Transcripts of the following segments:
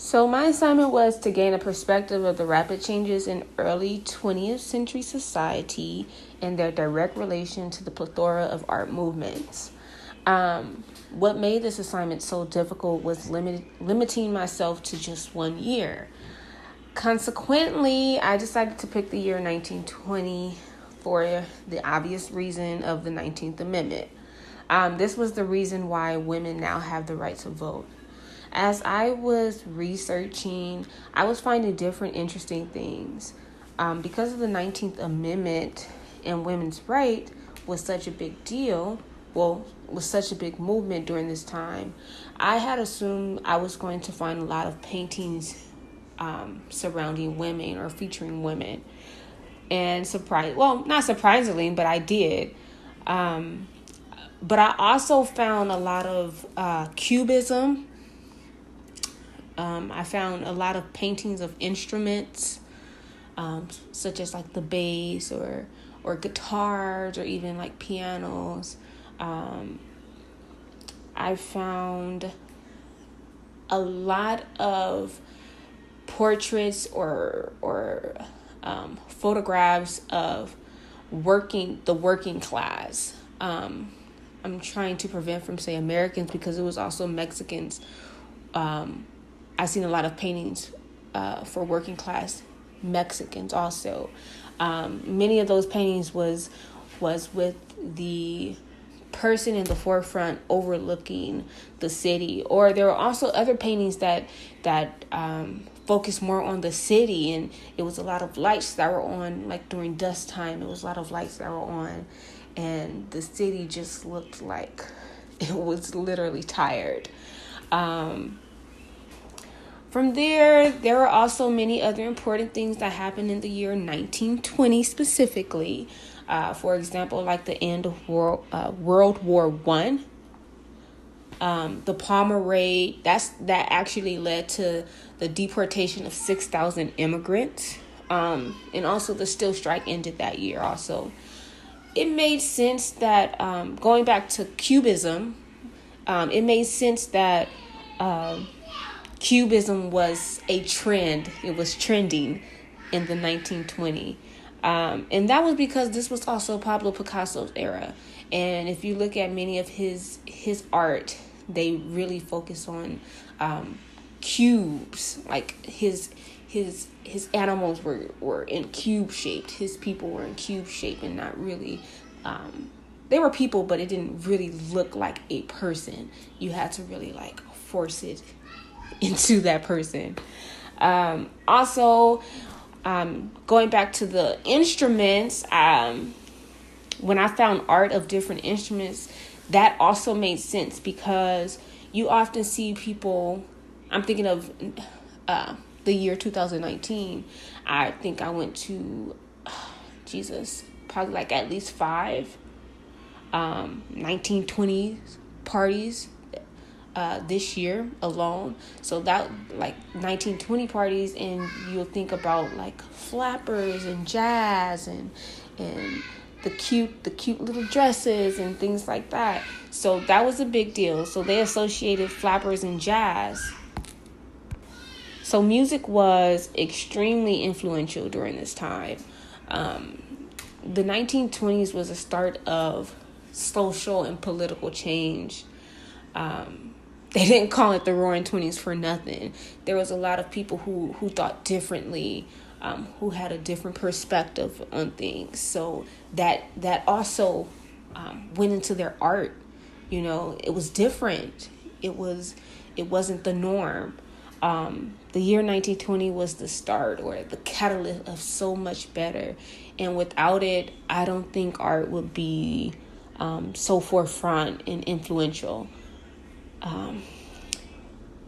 So my assignment was to gain a perspective of the rapid changes in early 20th century society and their direct relation to the plethora of art movements. What made this assignment so difficult was limiting myself to just 1 year. Consequently, I decided to pick the year 1920 for the obvious reason of the 19th Amendment. This was the reason why women now have the right to vote. As I was researching, I was finding different interesting things. Because of the 19th Amendment and women's right was such a big deal, was such a big movement during this time, I had assumed I was going to find a lot of paintings surrounding women or featuring women. And not surprisingly, but I did. But I also found a lot of cubism. I found a lot of paintings of instruments, such as like the bass or guitars or even like pianos. I found a lot of portraits or photographs of the working class. I'm trying to prevent from saying Americans because it was also Mexicans. I've seen a lot of paintings for working class Mexicans also. Many of those paintings was with the person in the forefront overlooking the city, or there were also other paintings that focused more on the city, and it was a lot of lights that were on, like during dusk time. It was a lot of lights that were on, and the city just looked like it was literally tired. From there were also many other important things that happened in the year 1920 specifically. For example, like the end of World War I. The Palmer Raid, that actually led to the deportation of 6,000 immigrants. And also the steel strike ended that year also. It made sense that, going back to Cubism, it made sense that Cubism was a trend. It was trending in the 1920s. And that was because this was also Pablo Picasso's era. And if you look at many of his art, they really focus on cubes. Like his animals were in cube shaped. His people were in cube shape and not really. They were people, but it didn't really look like a person. You had to really like force it into that person. Also, going back to the instruments, when I found art of different instruments, that also made sense because you often see people. I'm thinking of the year 2019. I think I went to probably like at least 5 1920s parties this year alone. So that like 1920 parties, and you'll think about like flappers and jazz and the cute little dresses and things like that. So that was a big deal. So they associated flappers and jazz. So music was extremely influential during this time. The 1920s was a start of social and political change. They didn't call it the Roaring Twenties for nothing. There was a lot of people who thought differently, who had a different perspective on things. So that also went into their art. You know, it was different. It wasn't the norm. The year 1920 was the start or the catalyst of so much better. And without it, I don't think art would be so forefront and influential.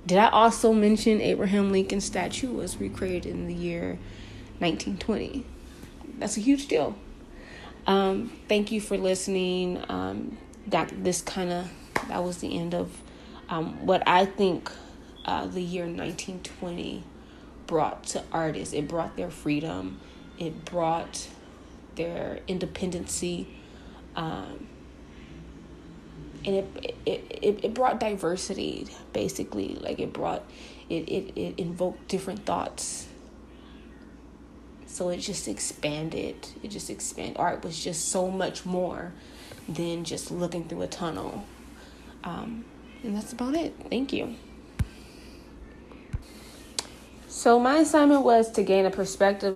Did I also mention Abraham Lincoln's statue was recreated in the year 1920? That's a huge deal. Thank you for listening. That was the end of what I think the year 1920 brought to artists. It brought their freedom. It brought their independency. and it brought diversity, basically. Like it invoked different thoughts. So it just expanded. Art was just so much more than just looking through a tunnel. And that's about it. Thank you. So my assignment was to gain a perspective